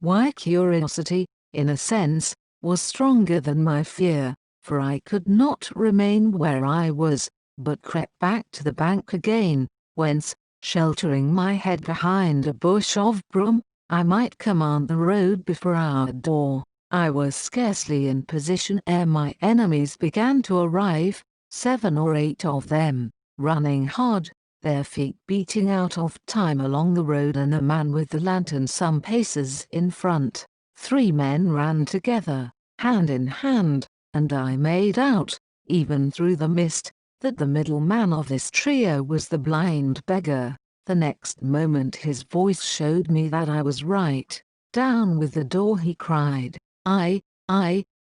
Why, curiosity, in a sense, was stronger than my fear, for I could not remain where I was, but crept back to the bank again, whence, sheltering my head behind a bush of broom, I might command the road before our door. I was scarcely in position ere my enemies began to arrive, 7 or 8 of them, running hard, their feet beating out of time along the road, and a man with the lantern some paces in front. 3 men ran together, hand in hand, and I made out, even through the mist, that the middle man of this trio was the blind beggar. The next moment his voice showed me that I was right. "Down with the door," he cried. "Aye,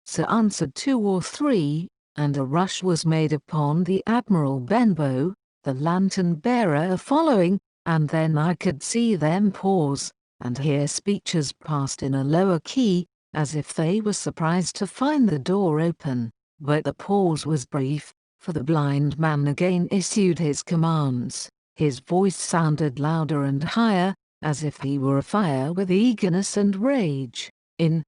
sir," answered 2 or 3, and a rush was made upon the Admiral Benbow, the lantern-bearer following, and then I could see them pause, and hear speeches passed in a lower key, as if they were surprised to find the door open. But the pause was brief, for the blind man again issued his commands. His voice sounded louder and higher, as if he were afire with eagerness and rage. In,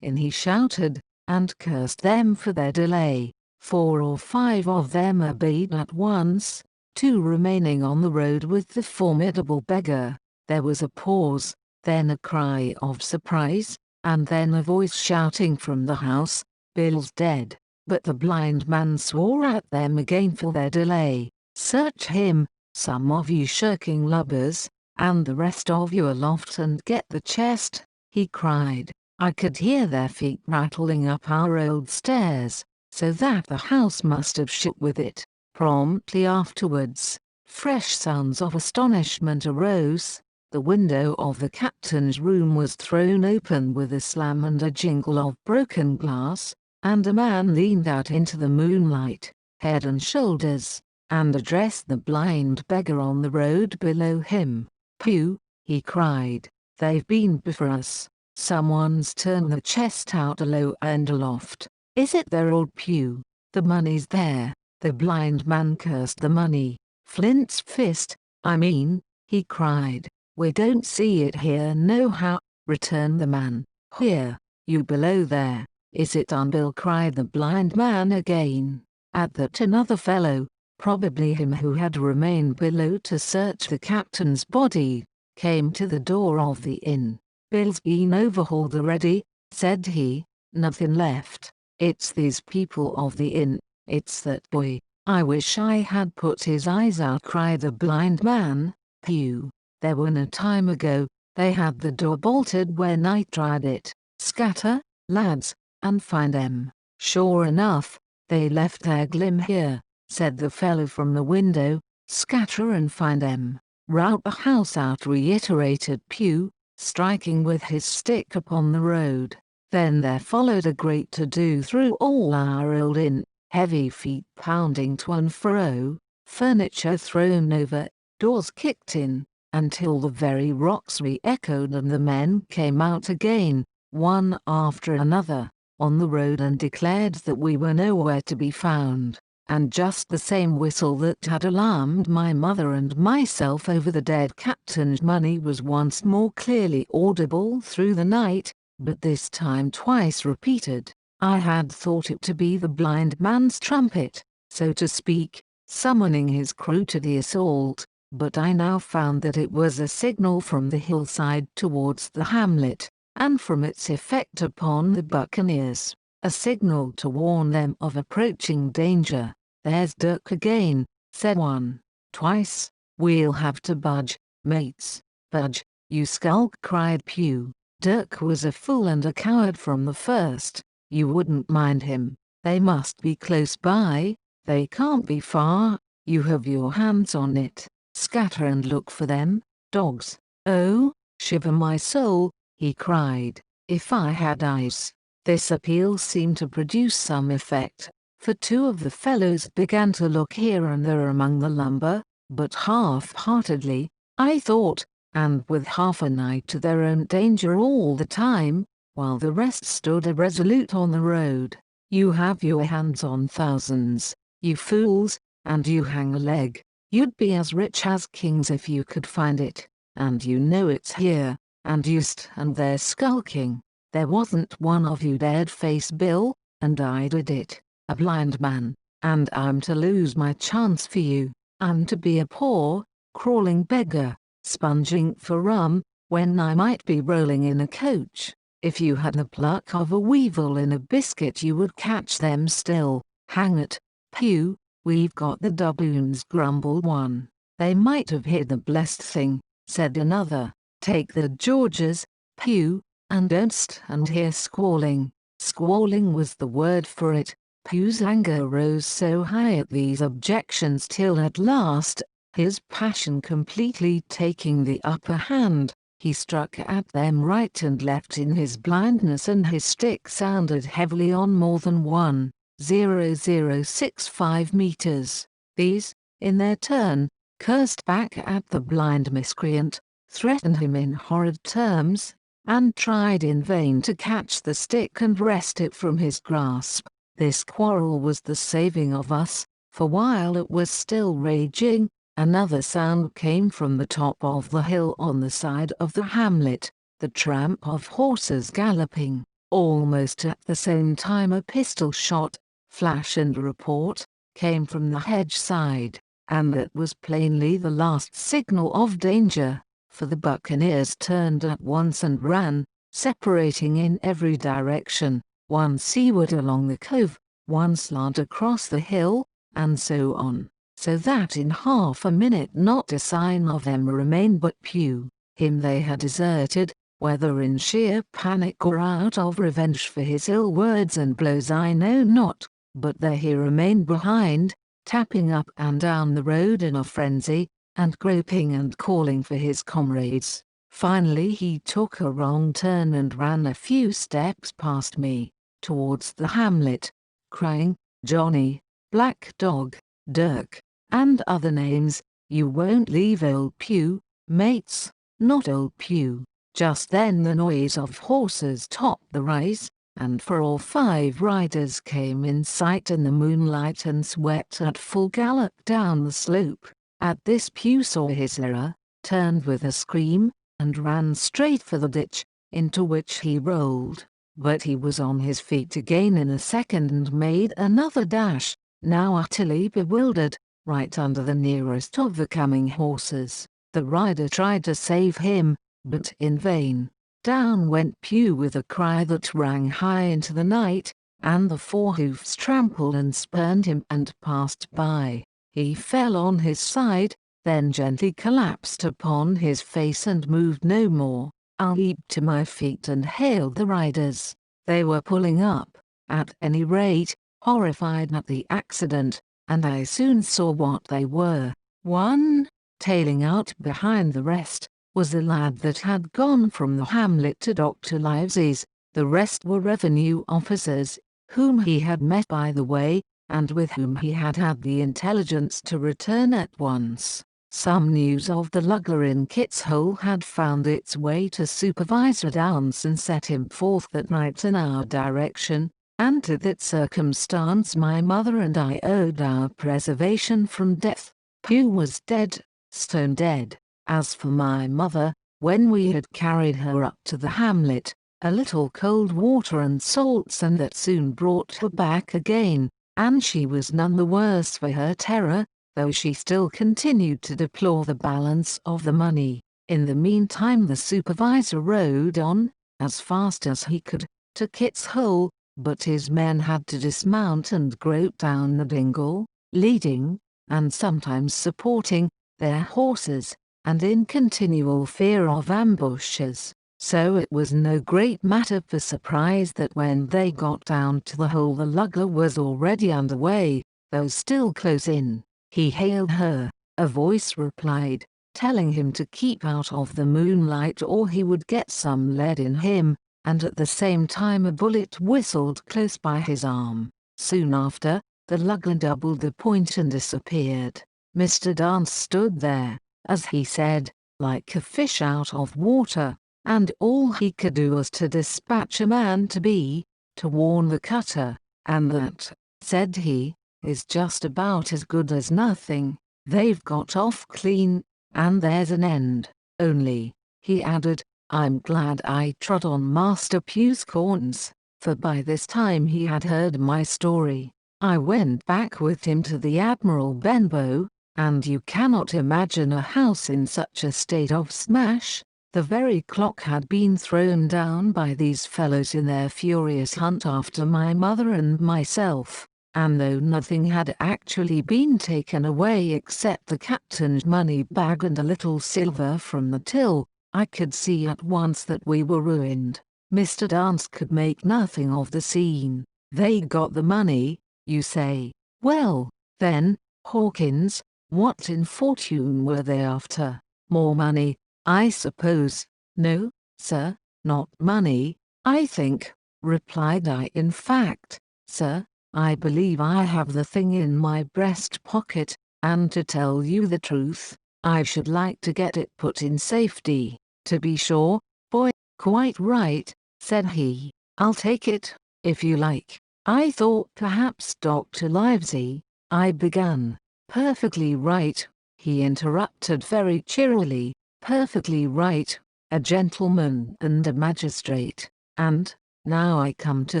he shouted, and cursed them for their delay. 4 or 5 of them obeyed at once, 2 remaining on the road with the formidable beggar. There was a pause, then a cry of surprise, and then a voice shouting from the house, "Bill's dead." But the blind man swore at them again for their delay. "Search him, some of you shirking lubbers, and the rest of you aloft and get the chest," he cried. I could hear their feet rattling up our old stairs, so that the house must have shook with it. Promptly afterwards, fresh sounds of astonishment arose. The window of the captain's room was thrown open with a slam and a jingle of broken glass, and a man leaned out into the moonlight, head and shoulders, and addressed the blind beggar on the road below him. "Pew," he cried, "they've been before us. Someone's turned the chest out alow and aloft. Is it there, old Pew? The money's there." The blind man cursed the money. "Flint's fist, I mean," he cried. "We don't see it here nohow," returned the man. "Here, you below there, is it on Bill?" cried the blind man again. At that another fellow, probably him who had remained below to search the captain's body, came to the door of the inn. "Bill's been overhauled already," said he. "Nothing left. It's these people of the inn. It's that boy. I wish I had put his eyes out," cried the blind man. "Pew, there were no time ago, they had the door bolted when I tried it. Scatter, lads, and find 'em." "Sure enough, they left their glim here," said the fellow from the window. "Scatter and find 'em. Rout the house out," reiterated Pew, striking with his stick upon the road. Then there followed a great to-do through all our old inn, heavy feet pounding to and fro, furniture thrown over, doors kicked in, until the very rocks re-echoed and the men came out again, one after another, on the road and declared that we were nowhere to be found. And just the same whistle that had alarmed my mother and myself over the dead captain's money was once more clearly audible through the night, but this time twice repeated. I had thought it to be the blind man's trumpet, so to speak, summoning his crew to the assault, but I now found that it was a signal from the hillside towards the hamlet, and from its effect upon the buccaneers, a signal to warn them of approaching danger. "There's Dirk again," said one. "Twice, we'll have to budge, mates." "Budge, you skulk," cried Pew. "Dirk was a fool and a coward from the first. You wouldn't mind him. They must be close by. They can't be far. You have your hands on it. Scatter and look for them, dogs." "Oh, shiver my soul," he cried, "if I had eyes." This appeal seemed to produce some effect, for 2 of the fellows began to look here and there among the lumber, but half-heartedly, I thought, and with half an eye to their own danger all the time, while the rest stood irresolute on the road. "You have your hands on thousands, you fools, and you hang a leg. You'd be as rich as kings if you could find it, and you know it's here. and used and they're skulking. There wasn't one of you dared face Bill, and I did it, a blind man, and I'm to lose my chance for you. I'm to be a poor, crawling beggar, sponging for rum, when I might be rolling in a coach. If you had the pluck of a weevil in a biscuit you would catch them still. Hang it, Pew, we've got the doubloons, grumbled one. They might have hid the blessed thing, said another. Take the Georges, Pew, and don't stand here squalling. Squalling was the word for it. Pew's anger rose so high at these objections till at last, his passion completely taking the upper hand, he struck at them right and left in his blindness, and his stick sounded heavily on more than 1,065 meters. These, in their turn, cursed back at the blind miscreant, threatened him in horrid terms, and tried in vain to catch the stick and wrest it from his grasp. This quarrel was the saving of us, for while it was still raging, another sound came from the top of the hill on the side of the hamlet, the tramp of horses galloping. Almost at the same time a pistol shot, flash and report, came from the hedge side, and that was plainly the last signal of danger, for the buccaneers turned at once and ran, separating in every direction, one seaward along the cove, one slant across the hill, and so on, so that in half a minute not a sign of them remained but Pew. Him they had deserted, whether in sheer panic or out of revenge for his ill words and blows I know not, but there he remained behind, tapping up and down the road in a frenzy, and groping and calling for his comrades. Finally he took a wrong turn and ran a few steps past me, towards the hamlet, crying, "Johnny, Black Dog, Dirk," and other names. "You won't leave old Pew, mates, not old Pew." Just then the noise of horses topped the rise, and 4 or 5 riders came in sight in the moonlight and swept at full gallop down the slope. At this Pew saw his error, turned with a scream, and ran straight for the ditch, into which he rolled. But he was on his feet again in a second and made another dash, now utterly bewildered, right under the nearest of the coming horses. The rider tried to save him, but in vain. Down went Pew with a cry that rang high into the night, and the 4 hoofs trampled and spurned him and passed by. He fell on his side, then gently collapsed upon his face and moved no more. I leaped to my feet and hailed the riders. They were pulling up, at any rate, horrified at the accident, and I soon saw what they were. One, tailing out behind the rest, was a lad that had gone from the hamlet to Dr. Livesey's. The rest were revenue officers, whom he had met by the way, and with whom he had had the intelligence to return at once. Some news of the lugger in Kit's Hole had found its way to Supervisor Downes and set him forth that night in our direction, and to that circumstance my mother and I owed our preservation from death. Pew was dead, stone dead. As for my mother, when we had carried her up to the hamlet, a little cold water and salts and that soon brought her back again, and she was none the worse for her terror, though she still continued to deplore the balance of the money. In the meantime the supervisor rode on, as fast as he could, to Kit's Hole, but his men had to dismount and grope down the dingle, leading, and sometimes supporting, their horses, and in continual fear of ambushes. So it was no great matter for surprise that when they got down to the hole the lugger was already under way, though still close in. He hailed her, a voice replied, telling him to keep out of the moonlight or he would get some lead in him, and at the same time a bullet whistled close by his arm. Soon after, the lugger doubled the point and disappeared. Mr. Dance stood there, as he said, like a fish out of water, and all he could do was to dispatch a man to warn the cutter, and that, said he, is just about as good as nothing. They've got off clean, and there's an end. Only, he added, I'm glad I trod on Master Pew's corns, for by this time he had heard my story. I went back with him to the Admiral Benbow, and you cannot imagine a house in such a state of smash. The very clock had been thrown down by these fellows in their furious hunt after my mother and myself, and though nothing had actually been taken away except the captain's money bag and a little silver from the till, I could see at once that we were ruined. Mr. Dance could make nothing of the scene. They got the money, you say. Well, then, Hawkins, what infortune were they after? More money, I suppose. No, sir, not money, I think, replied I. In fact, sir, I believe I have the thing in my breast pocket, and to tell you the truth, I should like to get it put in safety. To be sure, boy, quite right, said he. I'll take it, if you like. I thought perhaps Dr. Livesey, I began. Perfectly right, he interrupted very cheerily, perfectly right, a gentleman and a magistrate, and, now I come to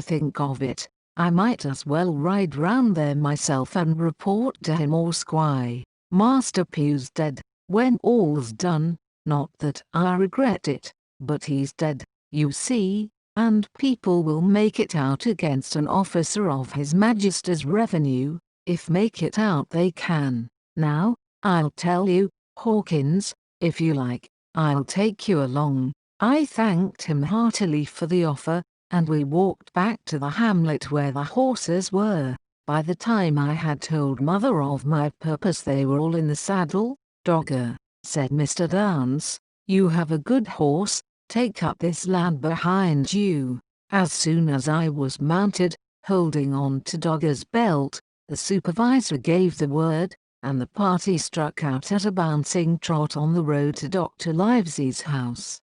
think of it, I might as well ride round there myself and report to him or Squire. Master Pew's dead, when all's done, not that I regret it, but he's dead, you see, and people will make it out against an officer of His Majesty's revenue, if make it out they can. Now, I'll tell you, Hawkins, if you like, I'll take you along. I thanked him heartily for the offer, and we walked back to the hamlet where the horses were. By the time I had told Mother of my purpose they were all in the saddle. Dogger, said Mr. Dance, you have a good horse, take up this lad behind you. As soon as I was mounted, holding on to Dogger's belt, the supervisor gave the word, and the party struck out at a bouncing trot on the road to Dr. Livesey's house.